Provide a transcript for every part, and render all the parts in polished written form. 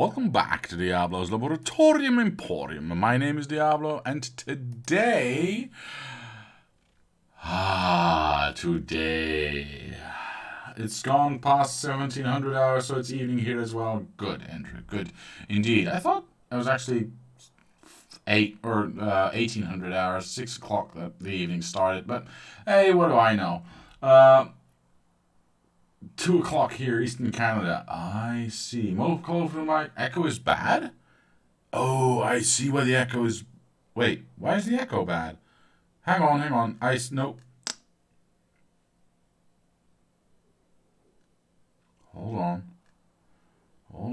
welcome back to Diablo's Laboratorium Emporium. My name is Diablo, and today... today... It's gone past 1700 hours, so it's evening here as well. Good, Andrew, good. Indeed. I thought it was actually 1800 hours, 6 o'clock that the evening started, but hey, what do I know? 2 o'clock here, Eastern Canada. I see. Most call from my echo is bad? Oh, I see why the echo is... Wait, why is the echo bad? Hang on. Nope. Hold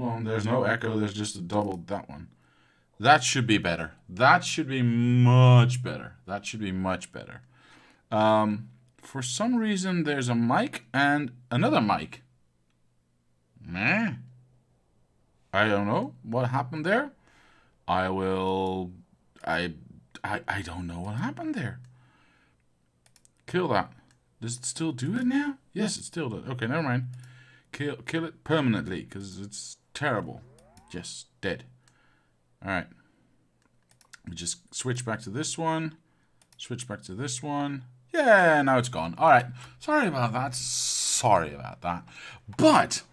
on. There's no echo. There's just a double that one. That should be better. That should be much better. For some reason, there's a mic and another mic. Meh. I don't know what happened there. I don't know what happened there. Kill that. Does it still do it now? Yes, it still does. Okay, never mind. Kill it permanently, because it's terrible. Just dead. Alright. We just switch back to this one. Yeah, now it's gone. Alright. Sorry about that. But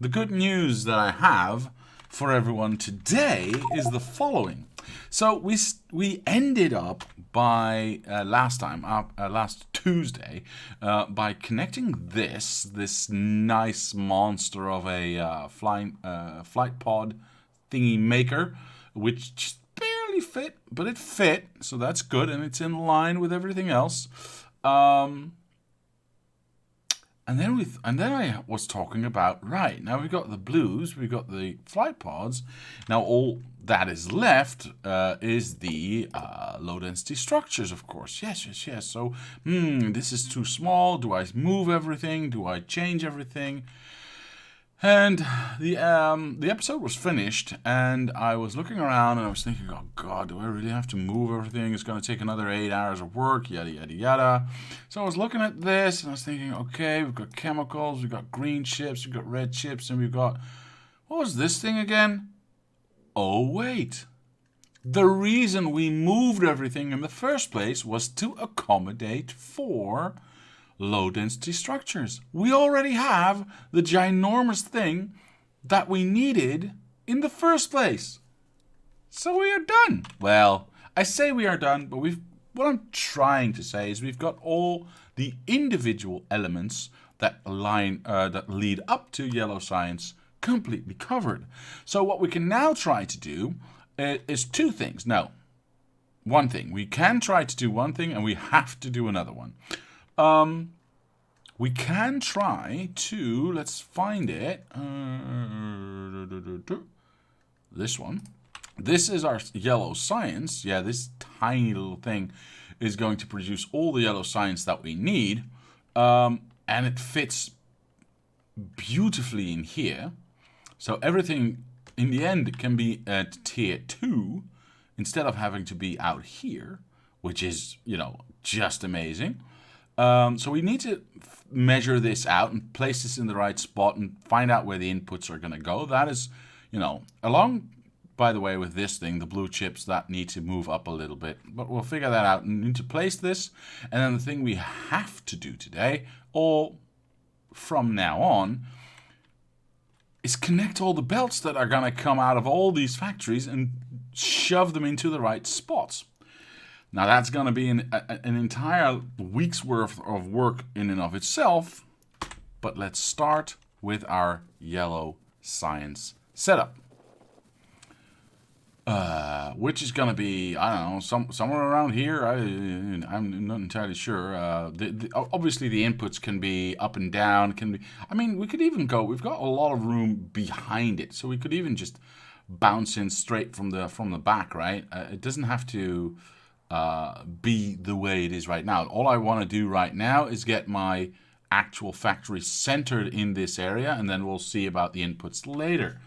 the good news that I have for everyone today is the following. So we ended up by last Tuesday by connecting this nice monster of a flight pod thingy maker, which just barely fit, but it fit, so that's good, and it's in line with everything else. And then I was talking about, right, now we've got the blues, we've got the flight pods. Now all that is left is the low density structures, of course. Yes. So, this is too small. Do I move everything? Do I change everything? And the episode was finished, and I was looking around, and I was thinking, oh God, do I really have to move everything? It's going to take another 8 hours of work, yada, yada, yada. So I was looking at this, and I was thinking, okay, we've got chemicals, we've got green chips, we've got red chips, and we've got... What was this thing again? Oh, wait. The reason we moved everything in the first place was to accommodate for... low-density structures. We already have the ginormous thing that we needed in the first place. So we are done. Well, I say we are done, but what I'm trying to say is we've got all the individual elements that lead up to yellow science completely covered. So what we can now try to do is two things. No, one thing. We can try to do one thing, and we have to do another one. We can try to, let's find it, this one. This is our yellow science. Yeah, this tiny little thing is going to produce all the yellow science that we need, and it fits beautifully in here. So everything, in the end, can be at tier 2, instead of having to be out here, which is, just amazing. So we need to measure this out and place this in the right spot and find out where the inputs are going to go. That is, along, by the way, with this thing, the blue chips that need to move up a little bit. But we'll figure that out. We need to place this. And then the thing we have to do today, or from now on, is connect all the belts that are going to come out of all these factories and shove them into the right spots. Now that's going to be an entire week's worth of work in and of itself, but let's start with our yellow science setup, which is going to be, I don't know, somewhere around here. I'm not entirely sure. Obviously the inputs can be up and down. We could even go. We've got a lot of room behind it, so we could even just bounce in straight from the back, right? It doesn't have to be the way it is right now. All I want to do right now is get my actual factory centered in this area, and then we'll see about the inputs later.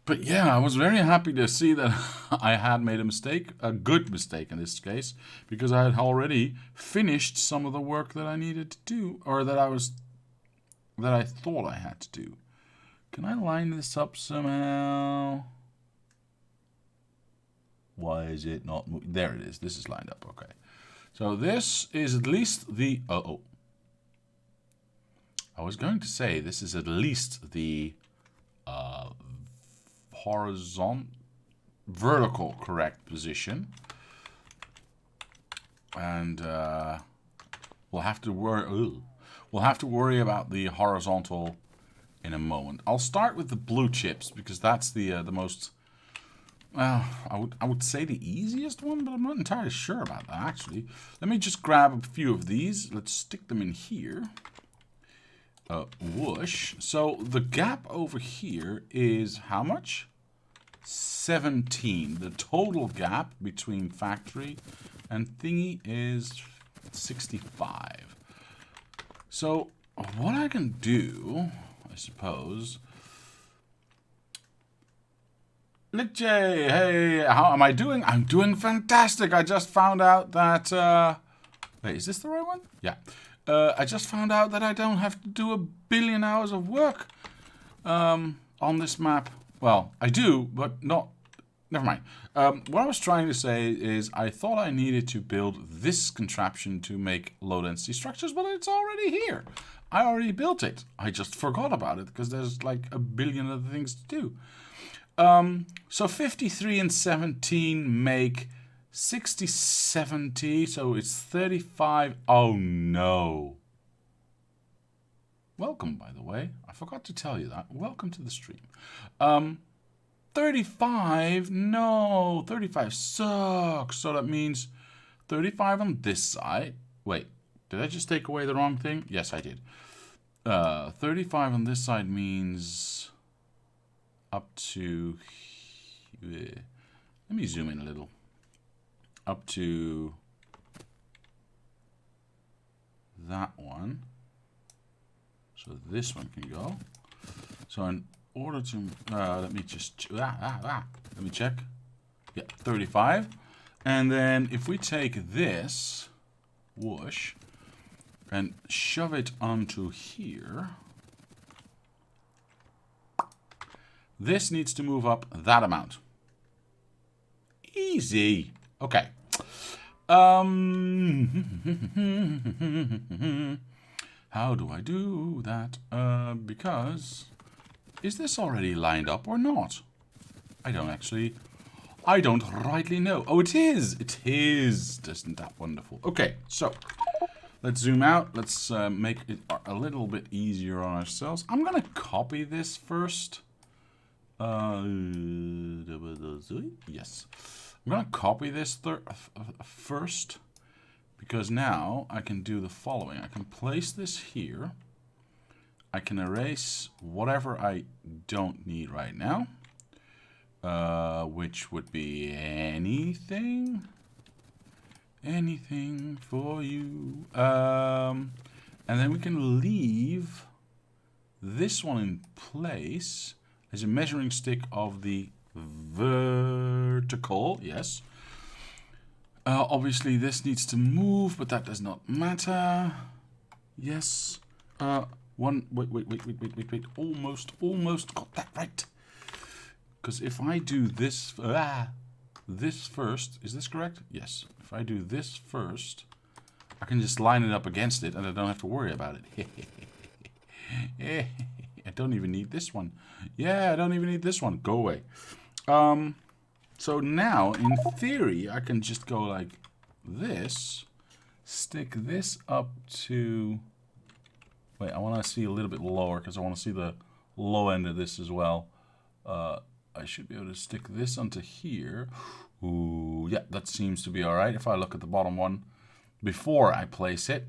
But yeah, I was very happy to see that I had made a mistake, a good mistake in this case, because I had already finished some of the work that I needed to do, or that I thought I had to do. Can I line this up somehow? Why is it not moving? There it is. This is lined up. Okay. So this is at least the... Oh. I was going to say this is at least the vertical correct position. And we'll have to worry about the horizontal in a moment. I'll start with the blue chips because that's the most... Well, I would say the easiest one, but I'm not entirely sure about that, actually. Let me just grab a few of these. Let's stick them in here. Whoosh. So the gap over here is how much? 17. The total gap between factory and thingy is 65. So what I can do, I suppose... Nick J, hey, how am I doing? I'm doing fantastic. I just found out that... Wait, is this the right one? Yeah. I just found out that I don't have to do 1 billion hours of work on this map. Well, I do, but not... Never mind. What I was trying to say is I thought I needed to build this contraption to make low-density structures, but it's already here. I already built it. I just forgot about it because there's like 1 billion other things to do. So 53 and 17 make 60, 70, so it's 35. Oh no. Welcome, by the way. I forgot to tell you that. Welcome to the stream. 35, no, 35 sucks. So that means 35 on this side. Wait, did I just take away the wrong thing? Yes, I did. 35 on this side means up to... Let me zoom in a little. Up to that one. So this one can go. So in order to... let me just... let me check. Yeah, 35. And then if we take this, whoosh, and shove it onto here, this needs to move up that amount. Easy. Okay. How do I do that? Because... Is this already lined up or not? I don't rightly know. Oh, it is! It is! Isn't that wonderful? Okay, so... Let's zoom out. Let's make it a little bit easier on ourselves. I'm gonna copy this first. Yes. I'm gonna copy this first. Because now I can do the following. I can place this here. I can erase whatever I don't need right now. Which would be anything. Anything for you. And then we can leave this one in place as a measuring stick of the vertical. Yes. Obviously this needs to move, but that does not matter. Yes. Wait. Almost got that right. Because if I do this, this first, is this correct? Yes. If I do this first, I can just line it up against it and I don't have to worry about it. I don't even need this one. Yeah, I don't even need this one. Go away. So now, in theory, I can just go like this, stick this up to... Wait, I want to see a little bit lower because I want to see the low end of this as well. I should be able to stick this onto here. Ooh, yeah, that seems to be all right. If I look at the bottom one before I place it,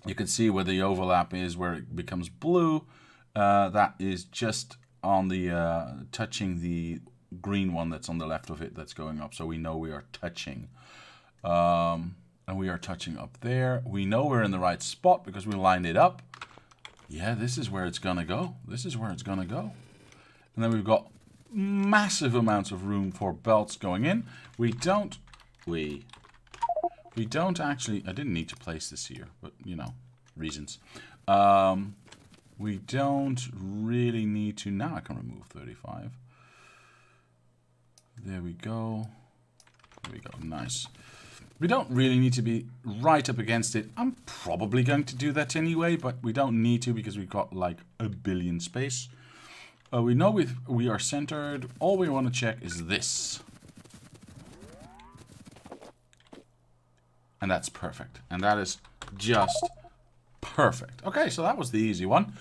you can see where the overlap is, where it becomes blue. That is just on the touching the green one that's on the left of it that's going up. So we know we are touching. And we are touching up there. We know we're in the right spot because we lined it up. Yeah, this is where it's going to go. This is where it's going to go. And then we've got massive amounts of room for belts going in. We don't actually... I didn't need to place this here, but, you know, reasons. We don't really need to. Now I can remove 35. There we go. There we go. Nice. We don't really need to be right up against it. I'm probably going to do that anyway, but we don't need to because we've got like a billion space. We know we are centered. All we want to check is this. And that's perfect. And that is just perfect. Okay, so that was the easy one.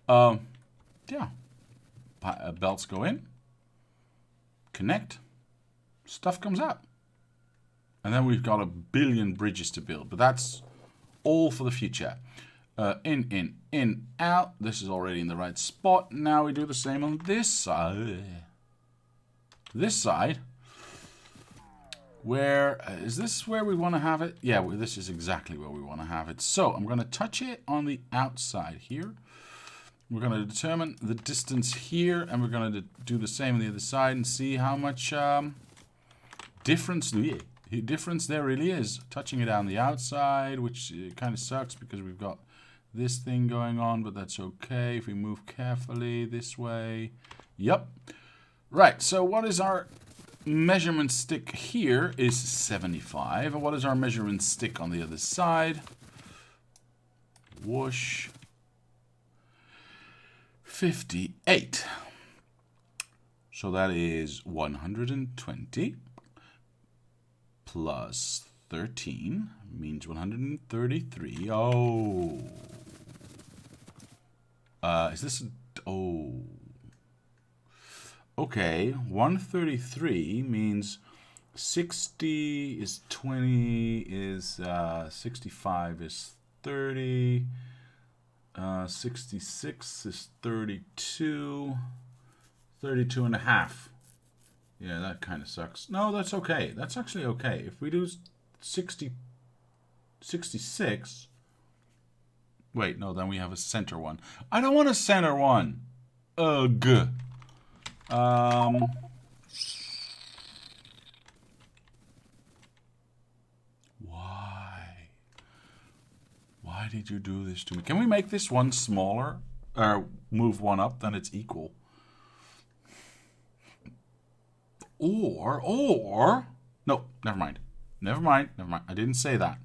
Yeah. Belts go in. Connect. Stuff comes out. And then we've got a billion bridges to build. But that's all for the future. In, out. This is already in the right spot. Now we do the same on this side. This side. Where is this where we want to have it? Yeah, well, this is exactly where we want to have it. So I'm going to touch it on the outside here. We're going to determine the distance here, and we're going to do the same on the other side and see how much difference there really is. Touching it on the outside, which kind of sucks because we've got this thing going on, but that's okay if we move carefully this way. Yep. Right, so what is our measurement stick here is 75. And what is our measurement stick on the other side? Whoosh. 58. So that is 120 plus 13 means 133. Oh. Is this oh. Okay, 133 means 60 is 20 is 65 is 30. 66 is 32. 32 and a half. Yeah, that kind of sucks. No, that's okay. That's actually okay. If we do 66. Wait, no, then we have a center one. I don't want a center one. Ugh. Why? Why did you do this to me? Can we make this one smaller? Or move one up, then it's equal. Or... No, never mind. Never mind. I didn't say that.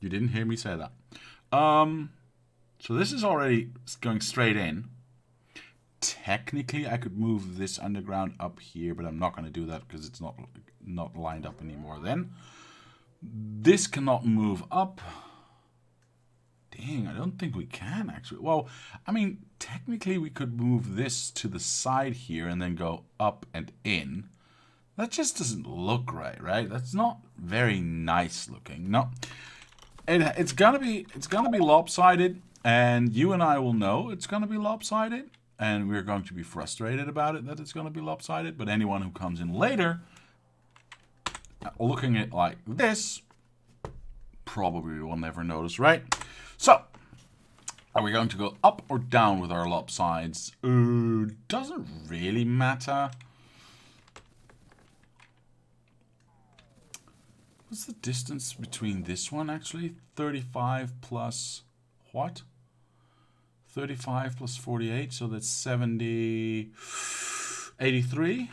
You didn't hear me say that. So this is already going straight in. Technically, I could move this underground up here, but I'm not going to do that because it's not lined up anymore then. This cannot move up. Dang, I don't think we can actually. Well, I mean, technically we could move this to the side here and then go up and in. That just doesn't look right? That's not very nice looking. No. It's gonna be lopsided, and you and I will know it's gonna be lopsided. And we're going to be frustrated about it that it's going to be lopsided. But anyone who comes in later, looking at it like this, probably will never notice, right? So, are we going to go up or down with our lopsides? Doesn't really matter. What's the distance between this one, actually? 35 plus what? 35 plus 48, so that's 70, 83?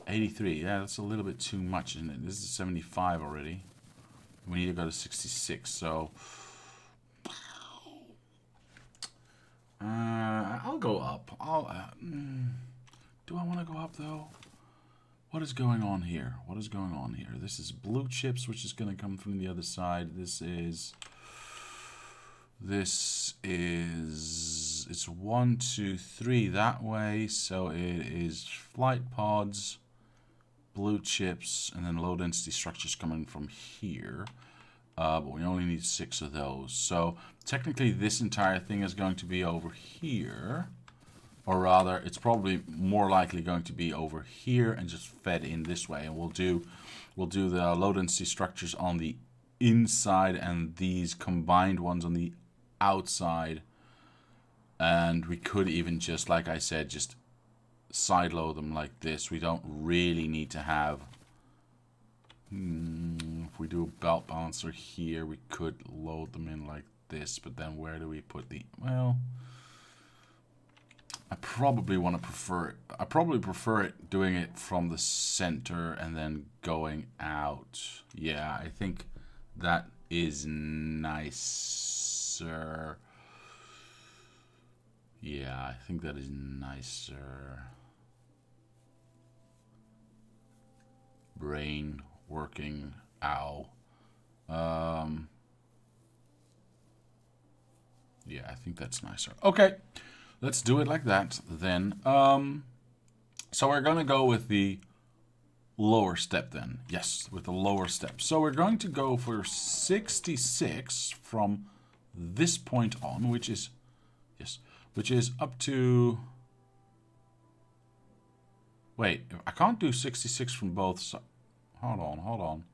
83, yeah, that's a little bit too much, isn't it? This is 75 already. We need to go to 66, so... I'll go up. Do I want to go up, though? What is going on here? What is going on here? This is blue chips, which is going to come from the other side. It's 1, 2, 3 that way, so it is flight pods, blue chips, and then low density structures coming from here. But we only need 6 of those. So technically this entire thing is going to be over here. Or rather, it's probably more likely going to be over here and just fed in this way. And we'll do the low density structures on the inside and these combined ones on the outside. And we could even just, like I said, just sideload them like this. We don't really need to have... if we do a belt balancer here, we could load them in like this, but then where do we put the... Well, I probably prefer it doing it from the center and then going out. Yeah, I think that is nicer. Yeah, I think that is nicer. Brain working. Ow. Yeah, I think that's nicer. Okay, let's do it like that then. So we're going to go with the lower step then. Yes, with the lower step. So we're going to go for 66 from this point on, which is, yes, which is up to... Wait, I can't do 66 from both sides. Hold on.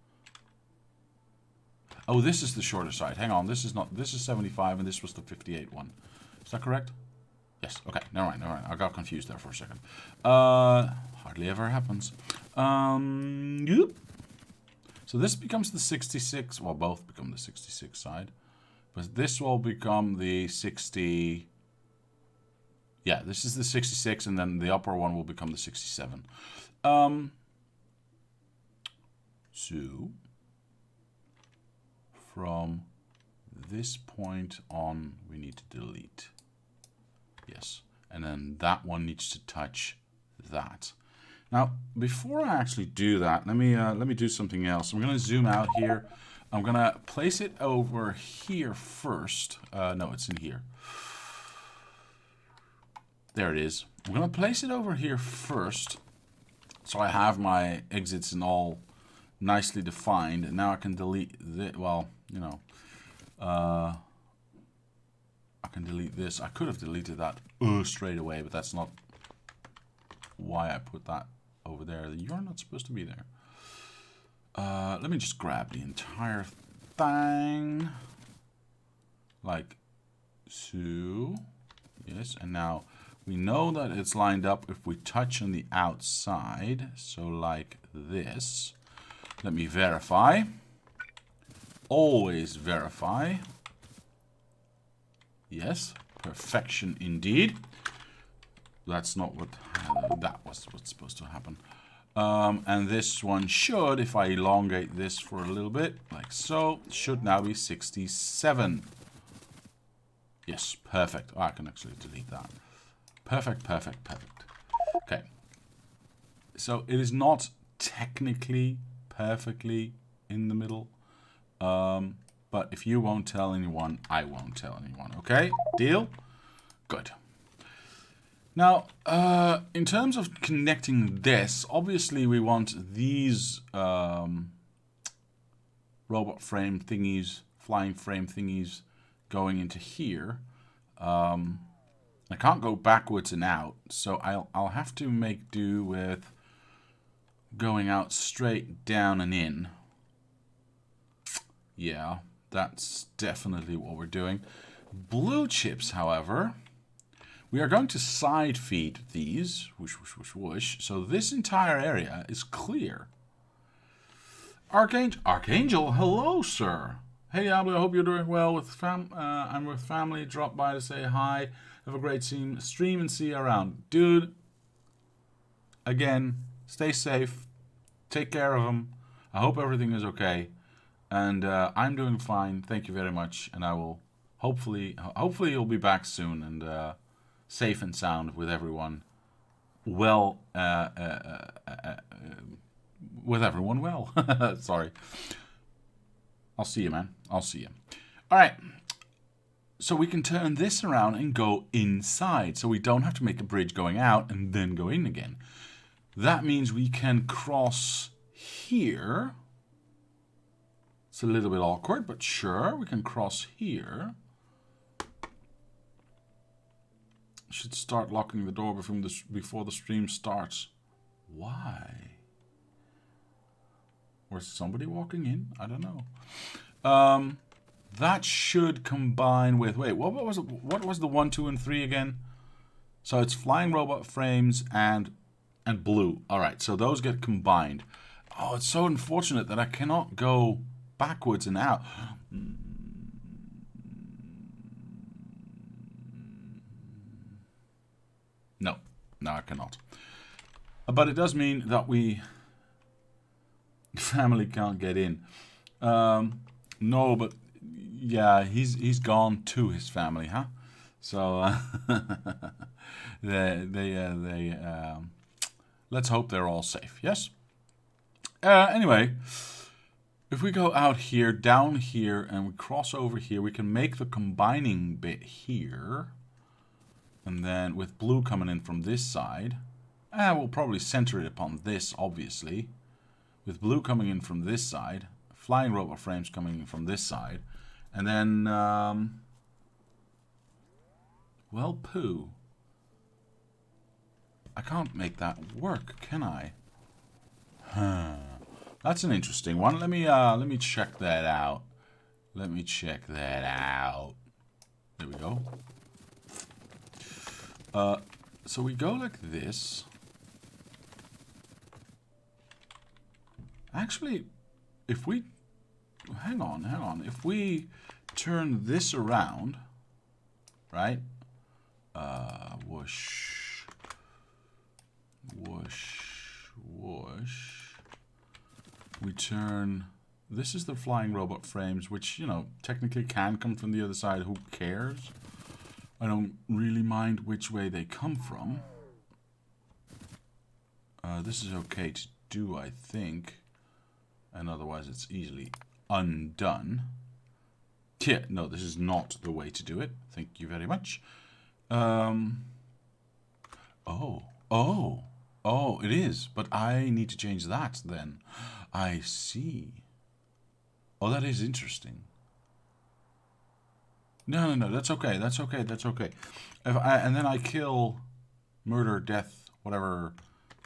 Oh, this is the shorter side. Hang on, this is 75 and this was the 58 one. Is that correct? Yes, okay, never mind. I got confused there for a second. Hardly ever happens. Yep. So this becomes the 66, well, both become the 66 side. But this will become the 60... Yeah, this is the 66 and then the upper one will become the 67. So... From this point on, we need to delete. Yes, and then that one needs to touch that. Now, before I actually do that, let me do something else. I'm going to zoom out here. I'm going to place it over here first. No, it's in here. There it is. I'm going to place it over here first, so I have my exits and all nicely defined. And now I can delete this. Well, you know, I can delete this. I could have deleted that straight away, but that's not why I put that over there. You're not supposed to be there. Let me just grab the entire thing, like so. Yes, and now we know that it's lined up if we touch on the outside. So like this. Let me verify. Always verify. Yes, perfection indeed. That's not what that was what's supposed to happen. And this one should, if I elongate this for a little bit, like so, should now be 67. Yes, perfect. Oh, I can actually delete that. Perfect. Okay. So it is not technically perfectly in the middle. But if you won't tell anyone, I won't tell anyone. Okay? Deal? Good. Now, in terms of connecting this, obviously we want these robot frame thingies, flying frame thingies going into here. I can't go backwards and out, so I'll have to make do with going out straight down and in. Yeah, that's definitely what we're doing. Blue chips, however, we are going to side feed these. Whoosh, whoosh, whoosh, whoosh. So this entire area is clear. Archangel, hello, sir. Hey, Diablo, I hope you're doing well. I'm with family. Drop by to say hi. Have a great stream and see you around. Dude, again, stay safe. Take care of them. I hope everything is okay. And I'm doing fine. Thank you very much. And I will hopefully you'll be back soon and safe and sound with everyone. Well, with everyone well. Sorry. I'll see you, man. I'll see you. All right. So we can turn this around and go inside. So we don't have to make a bridge going out and then go in again. That means we can cross here. It's a little bit awkward, but sure, we can cross here. Should start locking the door before the stream starts. Why? Was somebody walking in? I don't know. That should combine with... Wait, what was the 1, 2, and 3 again? So it's flying robot frames and blue. All right, so those get combined. Oh, it's so unfortunate that I cannot go backwards and out. No, no, I cannot. But it does mean that family can't get in. No, but yeah, he's gone to his family, huh? So they let's hope they're all safe. Yes. Anyway, if we go out here, down here, and we cross over here, we can make the combining bit here, and then with blue coming in from this side, we'll probably center it upon this, obviously. With blue coming in from this side, flying robot frames coming in from this side, and then, well, poo. I can't make that work, can I? Huh. That's an interesting one. Let me check that out. Let me check that out. There we go. So we go like this. Actually, if we... Hang on. If we turn this around, right? Whoosh. Whoosh. Whoosh. We turn... This is the flying robot frames, which, you know, technically can come from the other side. Who cares? I don't really mind which way they come from. This is okay to do, I think. And otherwise it's easily undone. Yeah, no, this is not the way to do it. Thank you very much. Oh, it is. But I need to change that then. I see. Oh, that is interesting. No, that's okay. That's okay. And then I kill, murder, death, whatever,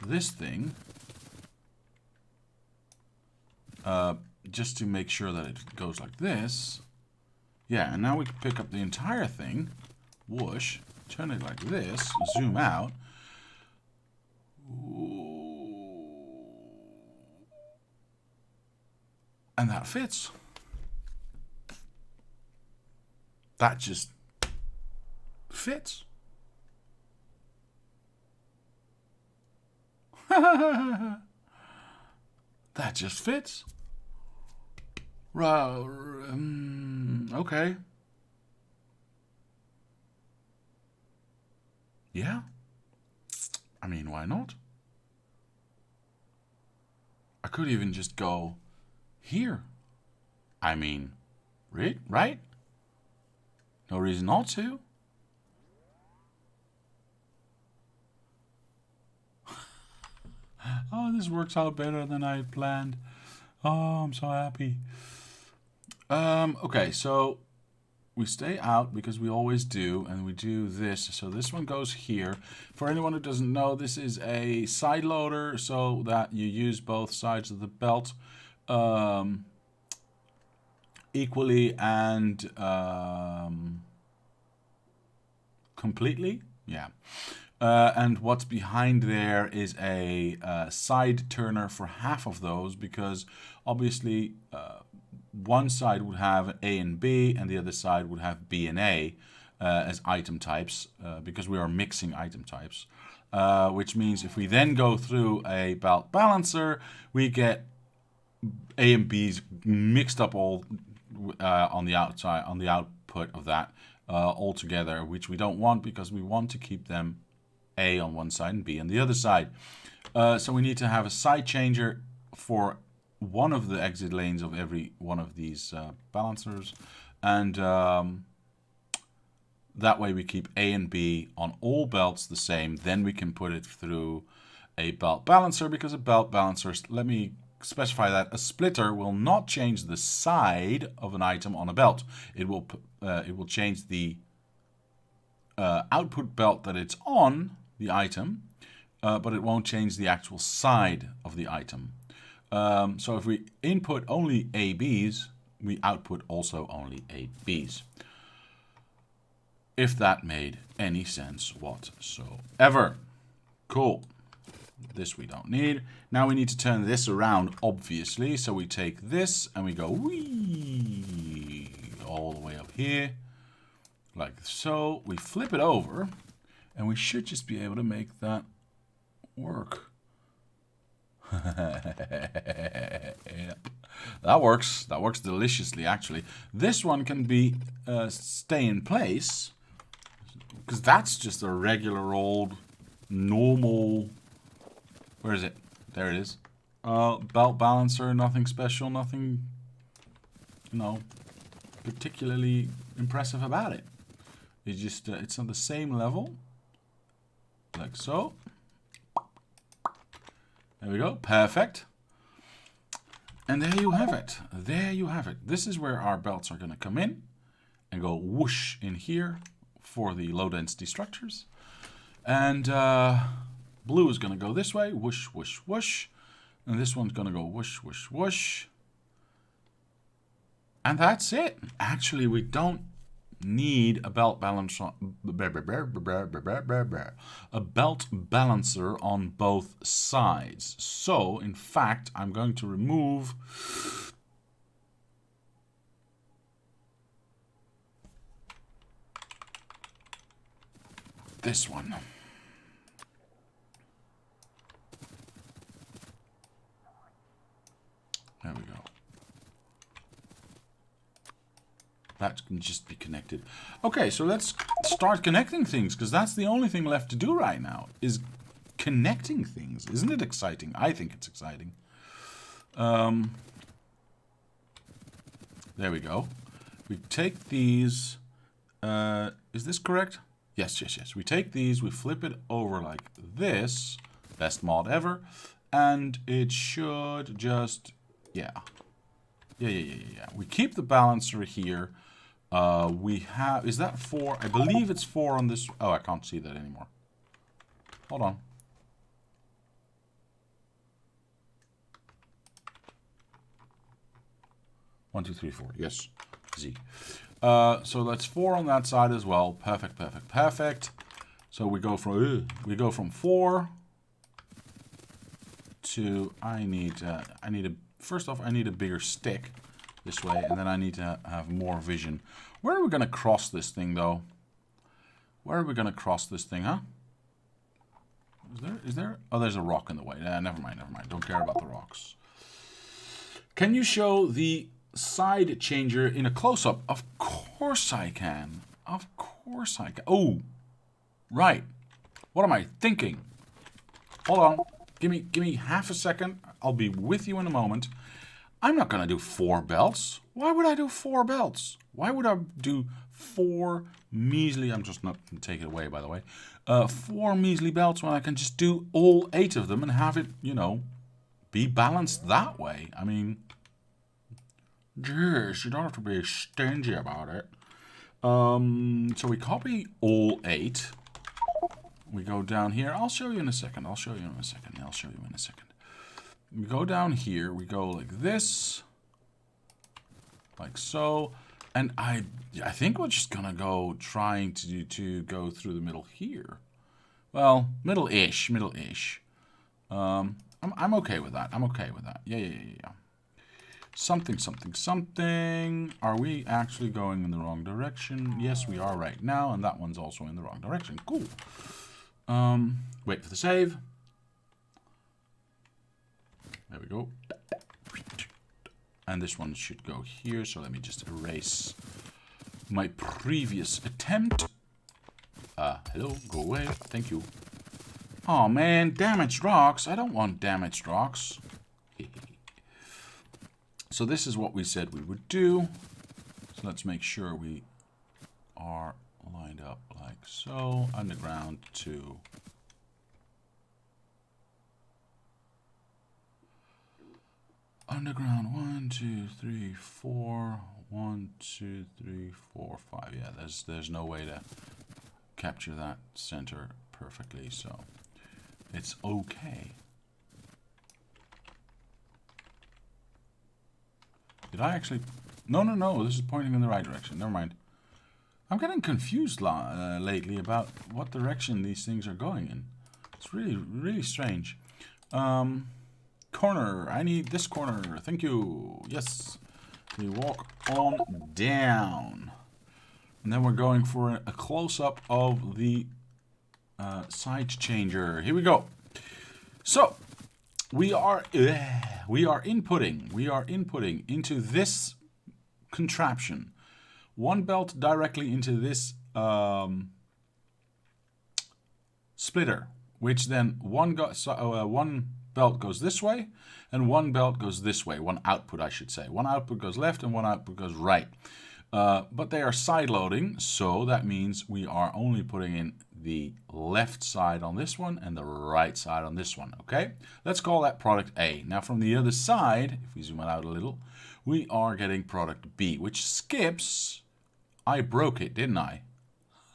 this thing. Just to make sure that it goes like this. Yeah, and now we can pick up the entire thing. Whoosh. Turn it like this. Zoom out. And that fits. That just fits. That just fits. Okay. Yeah. I mean, why not? I could even just go here. I mean, right? No reason not to. Oh, this works out better than I had planned. Oh, I'm so happy. Okay, so we stay out because we always do, and we do this. So this one goes here. For anyone who doesn't know, this is a side loader so that you use both sides of the belt equally and completely. Yeah. And what's behind there is a side turner for half of those, because obviously one side would have A and B and the other side would have B and A as item types, because we are mixing item types, which means if we then go through a belt balancer, we get A and B's mixed up all on the outside, on the output of that all together, which we don't want, because we want to keep them A on one side and B on the other side. So we need to have a side changer for one of the exit lanes of every one of these balancers, and that way we keep A and B on all belts the same. Then we can put it through a belt balancer, because a belt balancer, let me specify that a splitter will not change the side of an item on a belt. It will change the output belt that it's on the item, but it won't change the actual side of the item. So if we input only ABs, we output also only ABs. If that made any sense whatsoever. Cool. This we don't need. Now we need to turn this around, obviously. So we take this and we go whee all the way up here. Like so. We flip it over. And we should just be able to make that work. Yep. That works. That works deliciously, actually. This one can be stay in place, because that's just a regular old normal. Where is it? There it is. Belt balancer. Nothing special. Nothing, you know, particularly impressive about it. It's just it's on the same level, like so. There we go. Perfect. And there you have it. There you have it. This is where our belts are going to come in and go whoosh in here for the low density structures. And blue is going to go this way. Whoosh, whoosh, whoosh. And this one's going to go whoosh, whoosh, whoosh. And that's it. Actually, we don't need a belt balancer, a belt balancer on both sides. So, in fact, I'm going to remove this one. There we go. That can just be connected. Okay, so let's start connecting things, because that's the only thing left to do right now, is connecting things. Isn't it exciting? I think it's exciting. There we go. We take these. Is this correct? Yes, yes, yes. We take these, we flip it over like this. Best mod ever. And it should just, yeah. Yeah. We keep the balancer here. We have, is that 4? I believe it's 4 on this. Oh, I can't see that anymore. Hold on. One, 2, 3, 4. Yes, Z. So that's 4 on that side as well. Perfect, perfect, perfect. So we go from 4 to first off I need a bigger stick this way, and then I need to have more vision. Where are we gonna cross this thing though? Where are we gonna cross this thing, huh? Is there? Oh, there's a rock in the way. Never mind. Don't care about the rocks. Can you show the side changer in a close-up? Of course I can. Of course I can. Oh, right. What am I thinking? Hold on. Give me half a second. I'll be with you in a moment. I'm not gonna do 4 belts. Why would I do 4 belts? Why would I do 4 measly? I'm just not gonna take it away, by the way. 4 measly belts when I can just do all 8 of them and have it, you know, be balanced that way. I mean, yes, you don't have to be stingy about it. So we copy all 8. We go down here. I'll show you in a second. We go down here. We go like this. Like so. And I think we're just gonna go trying to go through the middle here. Well, middle-ish. I'm okay with that. Yeah. Something. Are we actually going in the wrong direction? Yes, we are right now, and that one's also in the wrong direction. Cool. Wait for the save. There we go. And this one should go here, so let me just erase my previous attempt. Hello, go away. Thank you. Oh man, damaged rocks. I don't want damaged rocks. So this is what we said we would do. So let's make sure we are lined up like so. Underground to underground 1, 2, 3, 4. 1, 2, 3, 4, 5. Yeah, there's no way to capture that center perfectly, so it's okay. Did I actually? No. This is pointing in the right direction. Never mind. I'm getting confused lately about what direction these things are going in. It's really strange. Corner. I need this corner. Thank you. Yes. We walk on down. And then we're going for a close-up of the side changer. Here we go. So we are inputting into this contraption one belt directly into this splitter, which then one belt goes this way and one belt goes this way. One output, I should say. One output goes left and one output goes right. But they are side loading, so that means we are only putting in the left side on this one and the right side on this one, okay? Let's call that product A. Now from the other side, if we zoom it out a little, we are getting product B, which skips... I broke it, didn't I?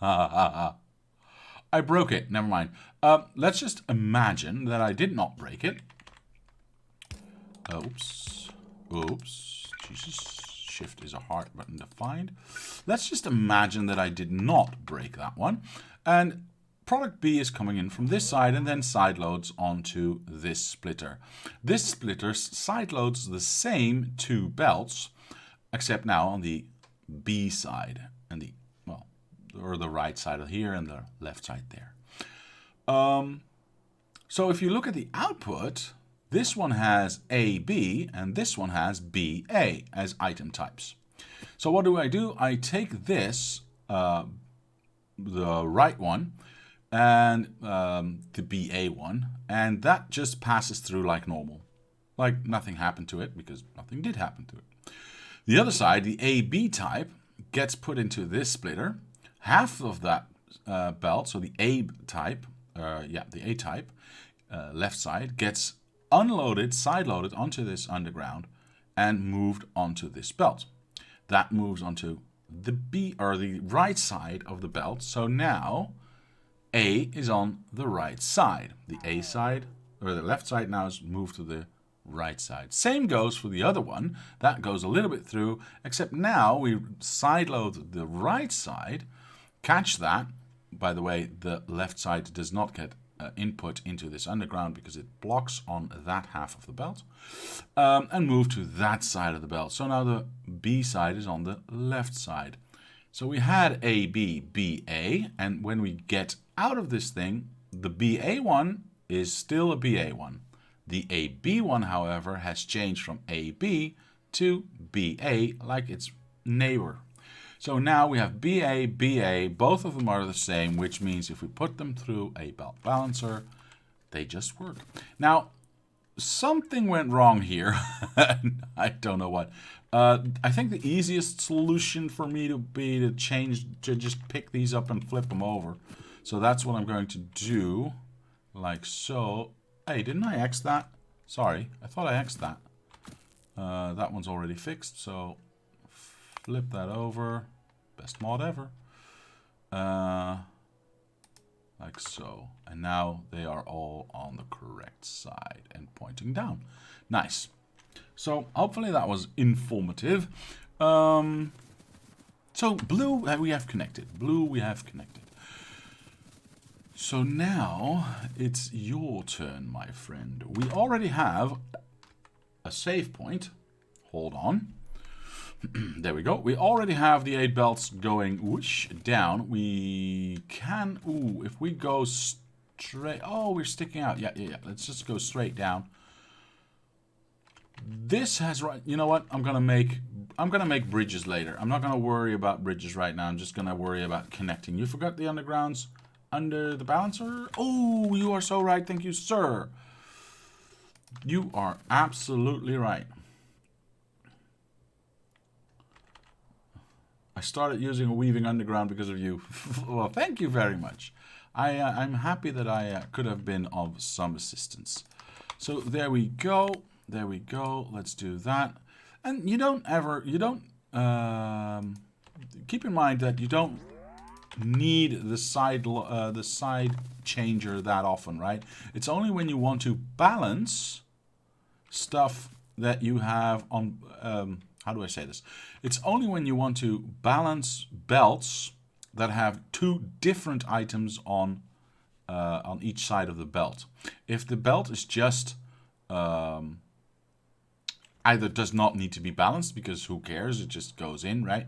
I broke it, never mind. Let's just imagine that I did not break it. Oops. Jesus. Shift is a hard button to find. Let's just imagine that I did not break that one. And product B is coming in from this side and then side loads onto this splitter. This splitter side loads the same two belts, except now on the B side and the, well, or the right side of here and the left side there. So if you look at the output, this one has AB and this one has BA as item types. So what do? I take this, the right one, and the BA one, and that just passes through like normal. Like nothing happened to it because nothing did happen to it. The other side, the AB type, gets put into this splitter. Half of that belt, so the A type, left side, gets unloaded, side loaded onto this underground and moved onto this belt. That moves onto the B or the right side of the belt. So now A is on the right side. The A side or the left side now is moved to the right side. Same goes for the other one. That goes a little bit through, except now we side load the right side. Catch that. By the way, the left side does not get input into this underground because it blocks on that half of the belt, and move to that side of the belt. So now the B side is on the left side. So we had AB, BA, and when we get out of this thing, the BA one is still a BA one. The AB one, however, has changed from AB to BA, like its neighbor. So now we have BA, BA, both of them are the same, which means if we put them through a belt balancer, they just work. Now, something went wrong here. I don't know what. I think the easiest solution for me to be to just pick these up and flip them over. So that's what I'm going to do, like so. Hey, didn't I X that? Sorry, I thought I X'd that. That one's already fixed, so flip that over. Best mod ever. Like so. And now they are all on the correct side and pointing down. Nice. So hopefully that was informative. So blue we have connected. Blue we have connected. So now it's your turn, my friend. We already have a save point. Hold on. There we go. We already have the 8 belts going whoosh down. We can... Ooh, if we go straight... Oh, we're sticking out. Yeah. Let's just go straight down. This has... right. You know what? I'm gonna make bridges later. I'm not gonna worry about bridges right now. I'm just gonna worry about connecting. You forgot the undergrounds under the balancer? Oh, you are so right. Thank you, sir. You are absolutely right. I started using a weaving underground because of you. Well, thank you very much. I'm happy that I could have been of some assistance. So there we go. There we go. Let's do that. And keep in mind that you don't need the side changer that often, right? It's only when you want to balance stuff that you have on... how do I say this? It's only when you want to balance belts that have 2 different items on each side of the belt. If the belt is just either does not need to be balanced because who cares, it just goes in, right?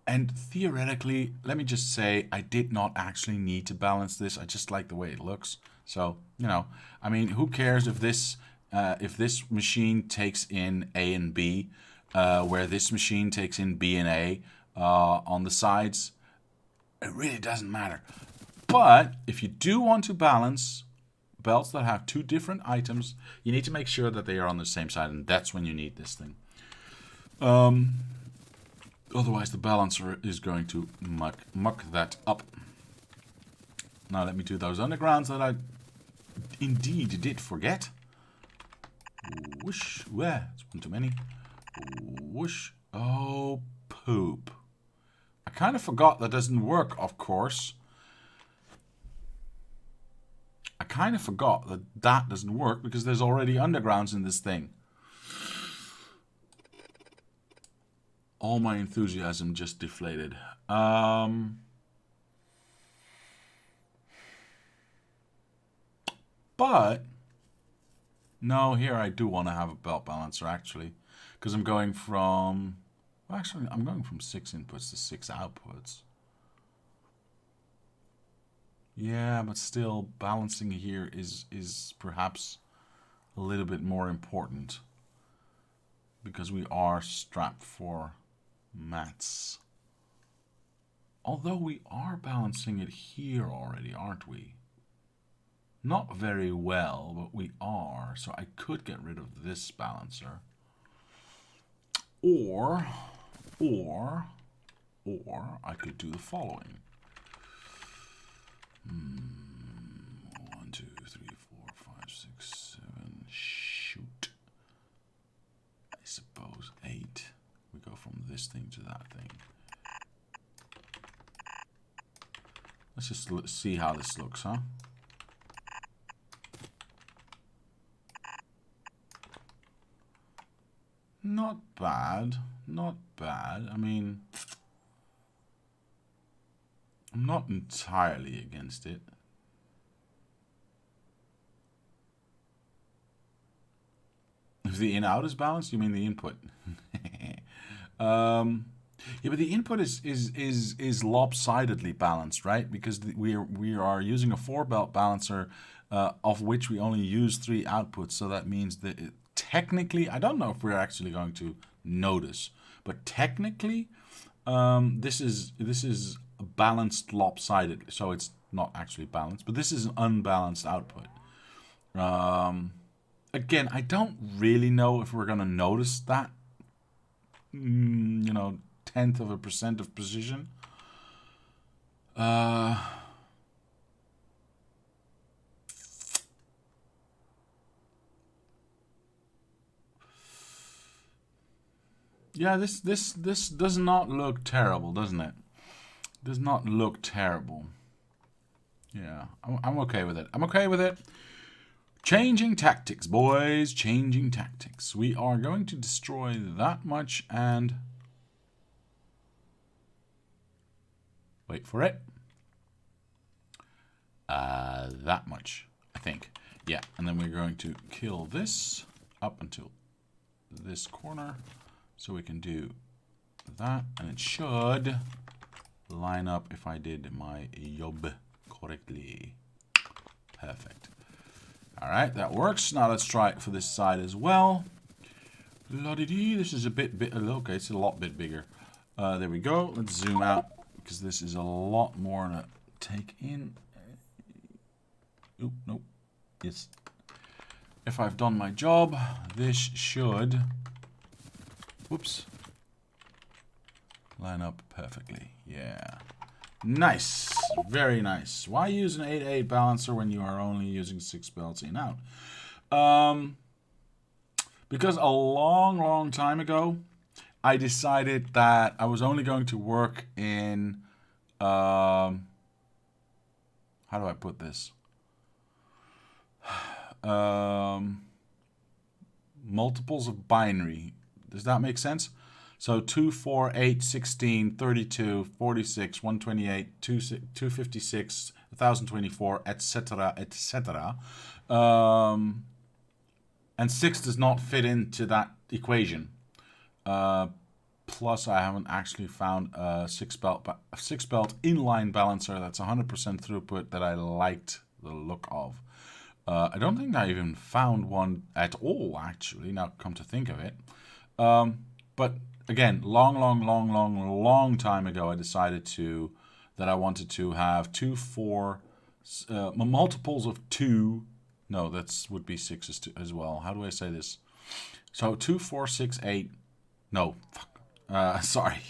And theoretically, let me just say, I did not actually need to balance this. I just like the way it looks. So, you know, I mean, who cares if this machine takes in A and B, where this machine takes in B and A on the sides? It really doesn't matter. But if you do want to balance belts that have two different items, you need to make sure that they are on the same side, and that's when you need this thing. Otherwise, the balancer is going to muck that up. Now, let me do those undergrounds that I indeed did forget. Whoosh. Where? It's one too many. Whoosh. Oh, poop. I kind of forgot that doesn't work, of course. I kind of forgot that that doesn't work because there's already undergrounds in this thing. All my enthusiasm just deflated. But no, here I do want to have a belt balancer actually, because I'm going from, well, actually I'm going from 6 inputs to 6 outputs. Yeah, but still balancing here is perhaps a little bit more important because we are strapped for mats. Although we are balancing it here already, aren't we? Not very well, but we are. So I could get rid of this balancer. Or I could do the following. 1, 2, 3, 4, 5, 6, 7. Shoot. I suppose 8. We go from this thing to that thing. Let's just see how this looks, huh? Not bad. Not bad. I mean, I'm not entirely against it. If the in-out is balanced, you mean the input? Yeah, but the input is lopsidedly balanced, right? Because we are using a 4-belt balancer, of which we only use 3 outputs. So that means that technically, I don't know if we're actually going to notice, but technically, this is balanced lopsided. So it's not actually balanced, but this is an unbalanced output. Again, I don't really know if we're gonna notice that. You know, 0.1% of precision. Yeah, this does not look terrible, doesn't it? Does not look terrible. Yeah, I'm okay with it. I'm okay with it. Changing tactics, boys. Changing tactics. We are going to destroy that much and wait for it. That much, I think. Yeah, and then we're going to kill this up until this corner. So we can do that, and it should line up if I did my job correctly. Perfect. All right, that works. Now let's try it for this side as well. La-di-dee, this is a bit, okay, it's a lot bit bigger. There we go. Let's zoom out because this is a lot more to take in. Oop, nope. Yes. If I've done my job, this should, whoops, line up perfectly. Yeah. Nice. Very nice. Why use an 8-8 balancer when you are only using 6 belts in out? Because a long time ago, I decided that I was only going to work in, how do I put this? Multiples of binary. Does that make sense? So 2, 4, 8, 16, 32, 46, 128, 256, 1024, etc., etc. And 6 does not fit into that equation. Plus, I haven't actually found a six belt inline balancer that's 100% throughput that I liked the look of. I don't think I even found one at all, actually, now come to think of it. But again, long time ago, I decided that I wanted to have multiples of 2. No, that would be 6 as well. How do I say this? So 2, 4, 6, 8. No, fuck. Sorry.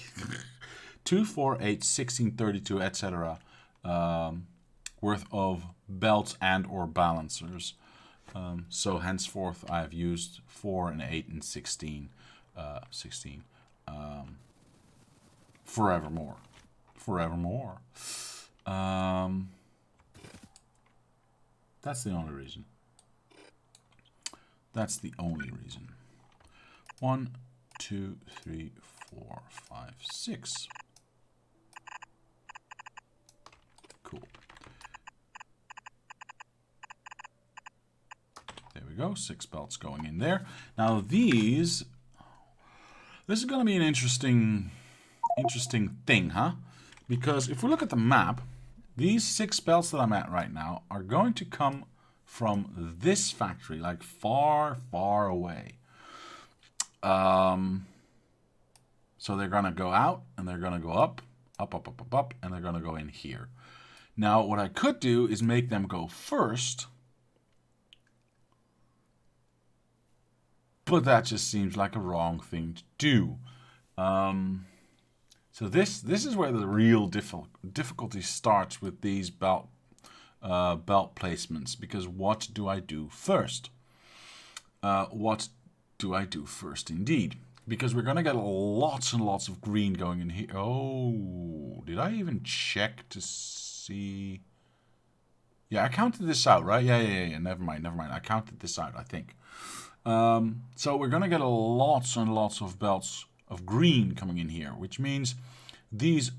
2, 4, 8, 16, 32, etc. Worth of belts and or balancers. So henceforth, I've used 4 and 8 and 16. 16. Forevermore. Forevermore. That's the only reason. That's the only reason. 1, 2, 3, 4, 5, 6. Cool. There we go. 6 belts going in there. Now this is going to be an interesting thing, huh? Because if we look at the map, these 6 belts that I'm at right now are going to come from this factory, like far, far away. So they're going to go out, and they're going to go up, and they're going to go in here. Now, what I could do is make them go first, but that just seems like a wrong thing to do. So this is where the real difficulty starts with these belt placements, because what do I do first? What do I do first indeed? Because we're going to get lots and lots of green going in here. Oh, did I even check to see? Yeah, I counted this out, right? Yeah. Never mind. I counted this out, I think. So we're going to get lots and lots of belts of green coming in here, which means these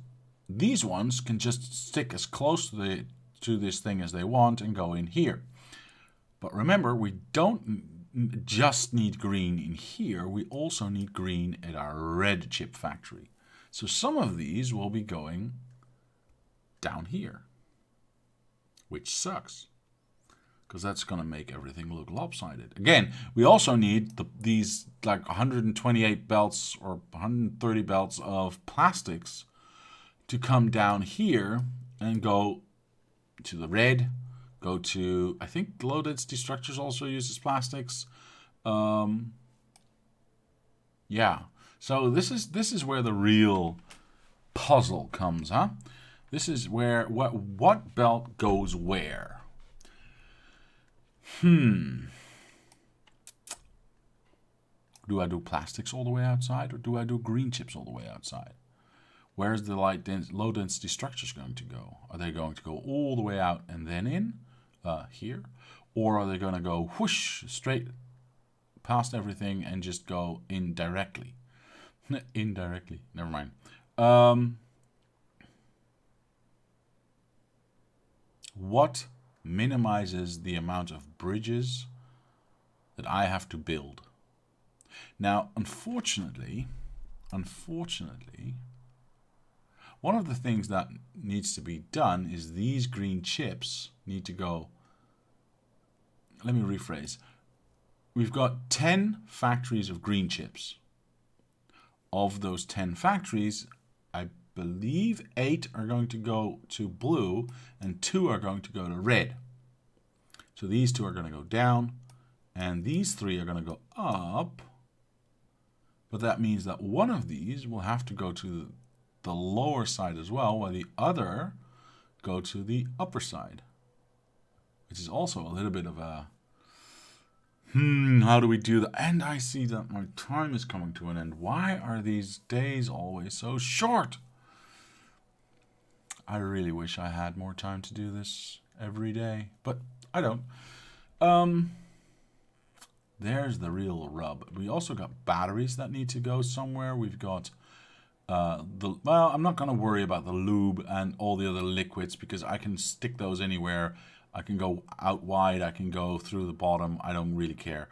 ones can just stick as close to this thing as they want and go in here. But remember, we don't just need green in here, we also need green at our red chip factory. So some of these will be going down here, which sucks, because that's going to make everything look lopsided. Again, we also need these like 128 belts or 130 belts of plastics to come down here and go to the red, go to, I think low density structures also uses plastics. Yeah, so this is where the real puzzle comes, huh? This is where what belt goes where. Do I do plastics all the way outside, or do I do green chips all the way outside? Where's the low density structures going to go? Are they going to go all the way out and then in here? Or are they going to go whoosh straight past everything and just go in directly? Indirectly. Never mind. What minimizes the amount of bridges that I have to build? Now, unfortunately, one of the things that needs to be done is these green chips need to go. Let me rephrase. We've got 10 factories of green chips. Of those 10 factories, I believe 8 are going to go to blue and 2 are going to go to red. So these 2 are going to go down and these 3 are going to go up. But that means that one of these will have to go to the lower side as well, while the other go to the upper side, which is also a little bit of a how do we do that? And I see that my time is coming to an end. Why are these days always so short? I really wish I had more time to do this every day, but I don't. There's the real rub. We also got batteries that need to go somewhere. We've got well, I'm not going to worry about the lube and all the other liquids because I can stick those anywhere. I can go out wide. I can go through the bottom. I don't really care.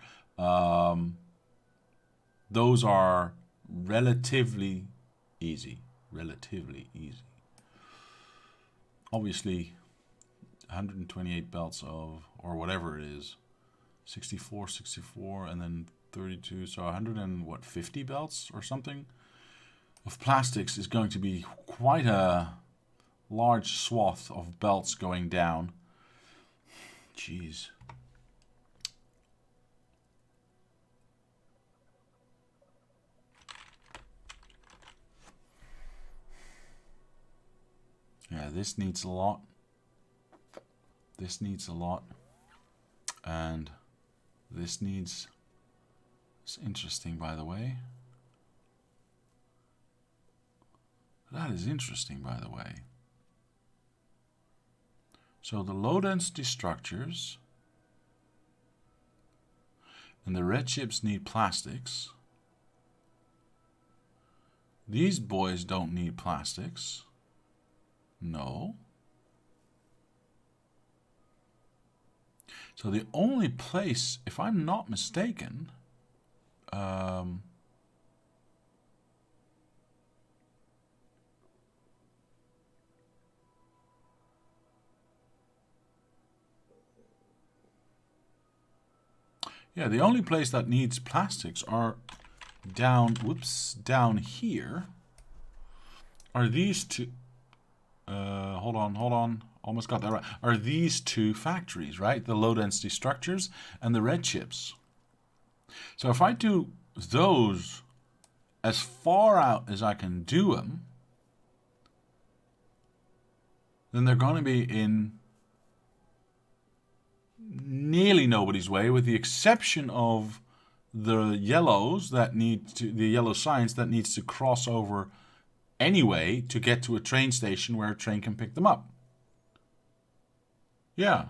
Those are relatively easy. Relatively easy. Obviously, 128 belts of, or whatever it is, 64, 64, and then 32, so 150 belts or something of plastics is going to be quite a large swath of belts going down. Jeez. Yeah, this needs a lot. This needs a lot. And this needs... It's interesting, by the way. That is interesting, by the way. So the low density structures and the red chips need plastics. These boys don't need plastics. No. So the only place, if I'm not mistaken, yeah, the only place that needs plastics are down, down here are these two. Hold on. Almost got that right. Are these two factories, right? The low density structures and the red chips. So if I do those as far out as I can do them, then they're going to be in nearly nobody's way, with the exception of the yellows that need to, the yellow signs that needs to cross over anyway to get to a train station where a train can pick them up. Yeah.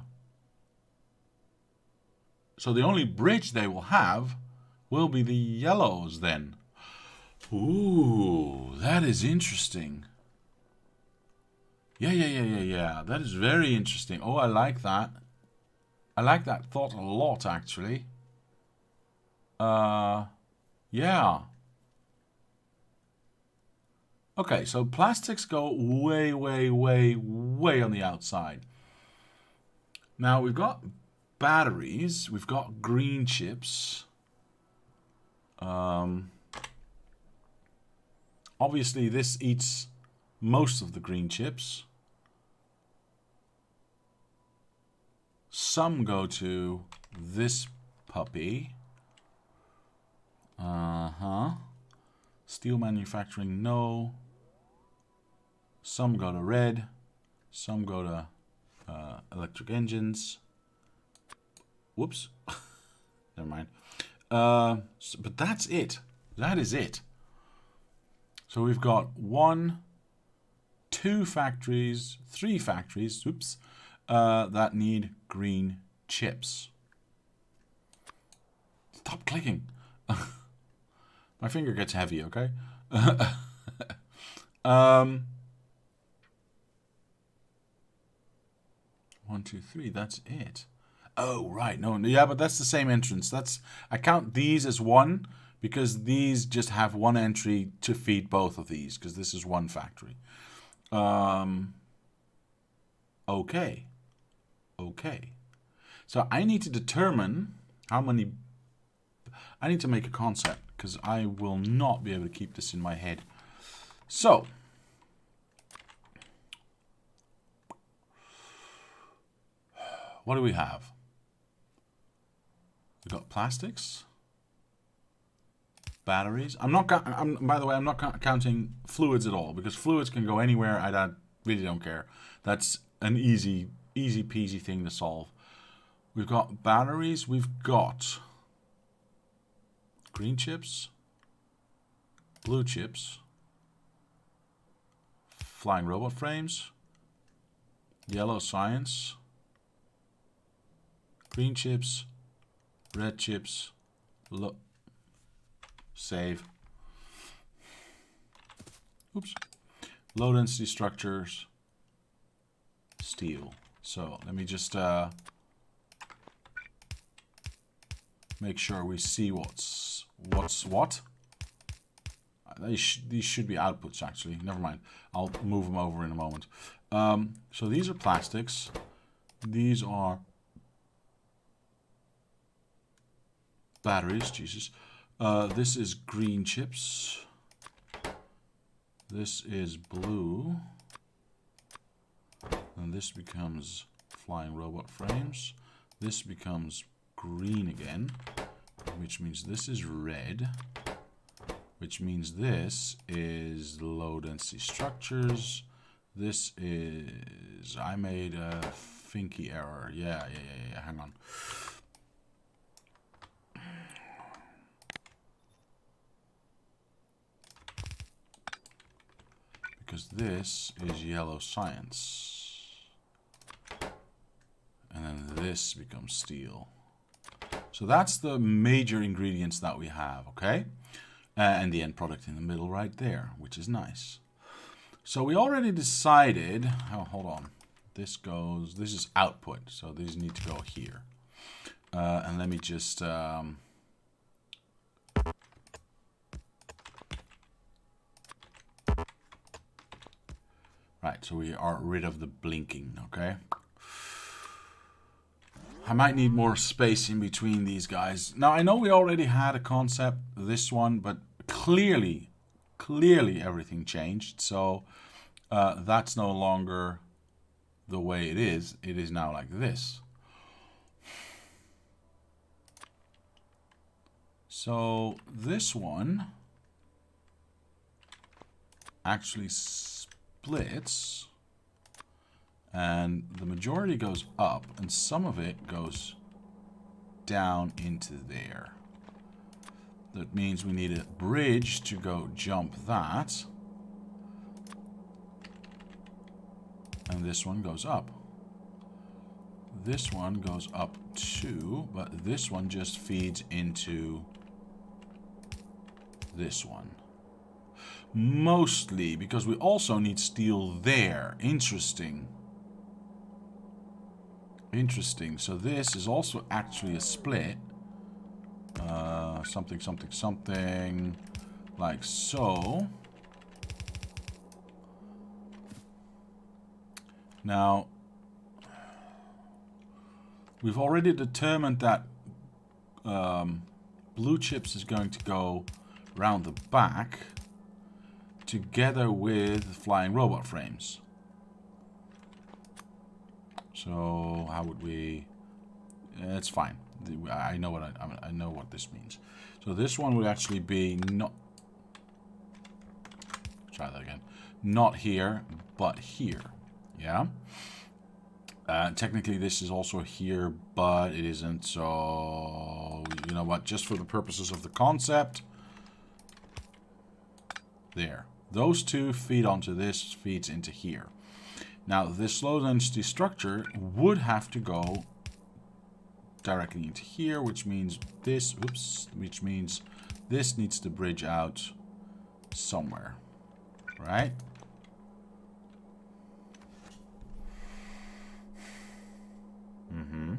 So the only bridge they will have will be the yellows then. Ooh, that is interesting. Yeah. That is very interesting. Oh, I like that. I like that thought a lot, actually. Yeah. Okay, so plastics go way on the outside. Now we've got batteries, we've got green chips. Obviously this eats most of the green chips. Some go to this puppy. Steel manufacturing, no. Some go to red. Some go to electric engines. Whoops. Never mind. But that's it. That is it. So we've got 1, 2 factories, 3 factories, that need green chips. Stop clicking. My finger gets heavy, okay? 1, 2, 3, that's it. Oh, right. No, yeah, but that's the same entrance. I count these as 1 because these just have 1 entry to feed both of these because this is 1 factory. Okay. So I need to determine how many... I need to make a concept because I will not be able to keep this in my head. So... what do we have? We've got plastics, batteries. By the way, I'm not counting fluids at all because fluids can go anywhere. I really don't care. That's an easy peasy thing to solve. We've got batteries. We've got green chips, blue chips, flying robot frames, yellow science, green chips, red chips, save. Oops. Low density structures, steel. So let me just make sure we see what's what. these should be outputs, actually. Never mind. I'll move them over in a moment. So these are plastics. These are batteries. Jesus. This is green chips. This is blue. And this becomes flying robot frames. This becomes green again, which means this is red, which means this is low density structures. This is, I made a finky error. Yeah, hang on. Because this is yellow science. And then this becomes steel. So that's the major ingredients that we have, okay? And the end product in the middle right there, which is nice. So we already decided, oh, hold on. This is output, so these need to go here. And let me just, right, so we are rid of the blinking, okay? I might need more space in between these guys. Now, I know we already had a concept, this one, but clearly everything changed. So that's no longer the way it is. It is now like this. So this one actually splits. And the majority goes up, and some of it goes down into there. That means we need a bridge to go jump that. And this one goes up. This one goes up too, but this one just feeds into this one. Mostly because we also need steel there. Interesting. Interesting. So this is also actually a split. Something like so. Now, we've already determined that blue chips is going to go around the back together with flying robot frames. So how would we? It's fine. I know what I know what this means. So this one would actually be not. Try that again. Not here, but here. Yeah. Technically, this is also here, but it isn't. So you know what? Just for the purposes of the concept, there. Those two feed onto this. Feeds into here. Now, this low density structure would have to go directly into here, which means this, which means this needs to bridge out somewhere, right? Mm-hmm.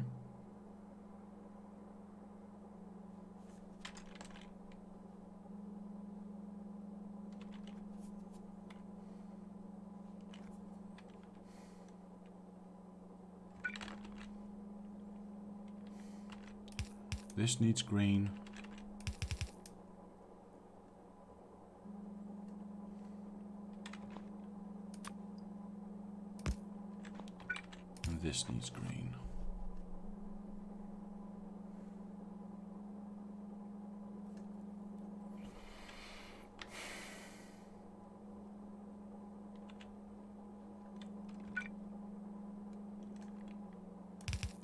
This needs green. And this needs green.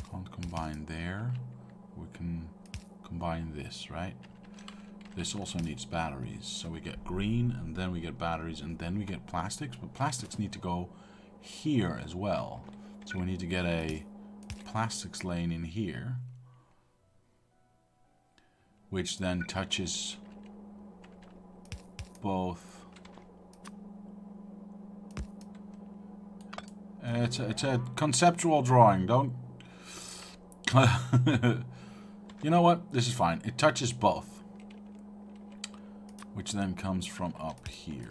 Can't combine there. We can combine this, right? This also needs batteries. So we get green, and then we get batteries, and then we get plastics. But plastics need to go here as well. So we need to get a plastics lane in here, which then touches both. It's a conceptual drawing. Don't. You know what? This is fine. It touches both. which then comes from up here.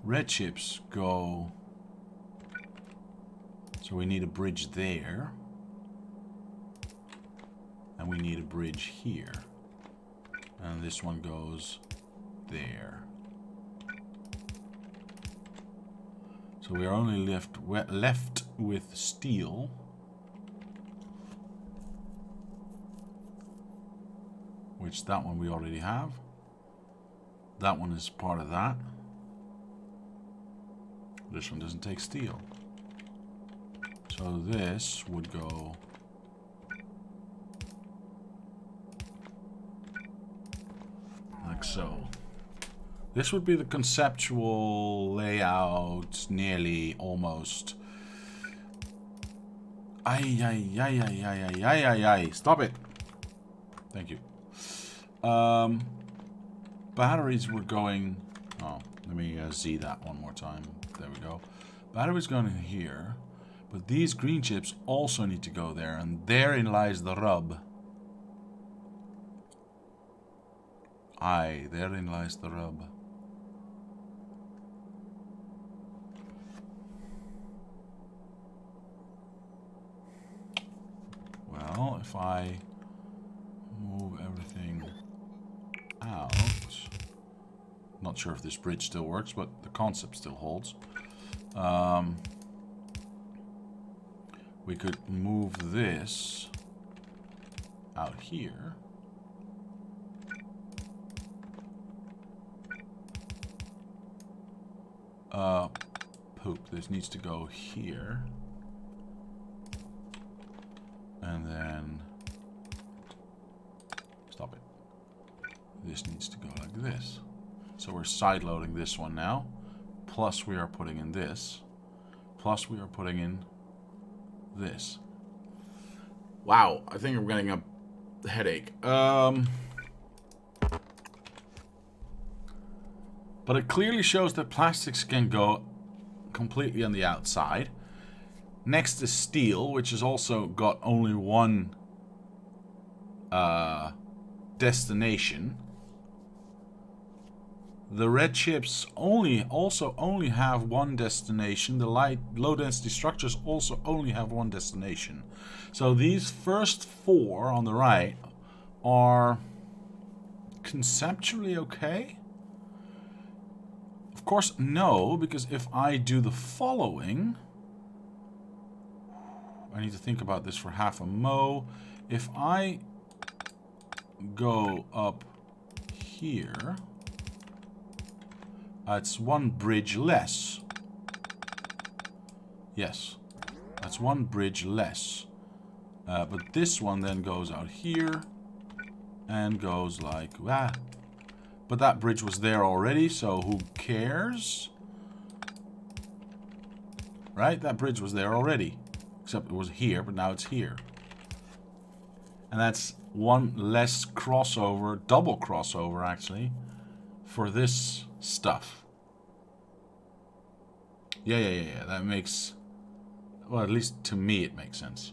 Red chips go... So we need a bridge there. And we need a bridge here. And this one goes there. So we are only left with steel. Which that one we already have. That one is part of that. This one doesn't take steel. So this would go... like so. This would be the conceptual layout, nearly, almost. Ay. Stop it. Thank you. Batteries were going... Oh, let me Z that one more time. There we go. Batteries going in here. But these green chips also need to go there. And therein lies the rub. Aye, therein lies the rub. Well, if I move everything out... Not sure if this bridge still works, but the concept still holds. We could move this out here. Poop. This needs to go here. And then... Stop it. This needs to go like this. So we're side-loading this one now. Plus we are putting in this. Plus we are putting in this. Wow, I think I'm getting a headache. But it clearly shows that plastics can go completely on the outside. Next is steel, which has also got only one destination. The red chips also only have one destination. The low density structures also only have one destination. So these first four on the right are conceptually okay. Of course, no, because if I do the following, I need to think about this for half a mo. If I go up here, it's one bridge less. Yes, that's one bridge less. But this one then goes out here and goes like that. But that bridge was there already, so who cares? Right? That bridge was there already. Except it was here, but now it's here. And that's one less crossover, double crossover actually, for this stuff. Yeah. That makes... Well, at least to me it makes sense.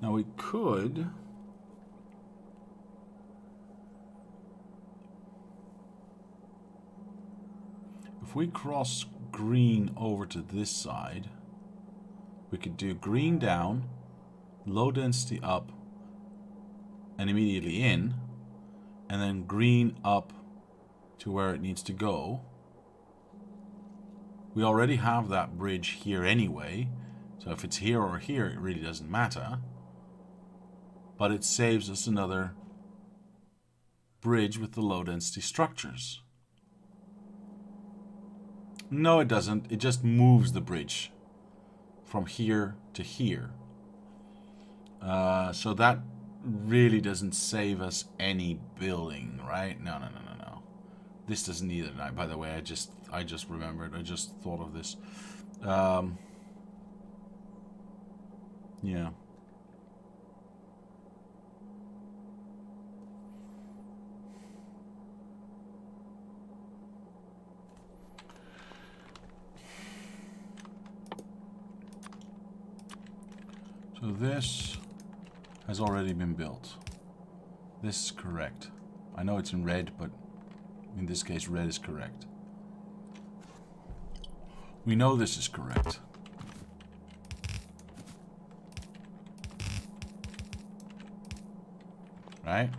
Now we could... If we cross green over to this side, we could do green down, low density up, and immediately in, and then green up to where it needs to go. We already have that bridge here anyway, so if it's here or here, it really doesn't matter. But it saves us another bridge with the low density structures. No, it doesn't. It just moves the bridge from here to here. So that really doesn't save us any building, right? No. This doesn't either. By the way, I just remembered. I just thought of this. Yeah. So this has already been built. This is correct. I know it's in red, but in this case red is correct. We know this is correct. Right?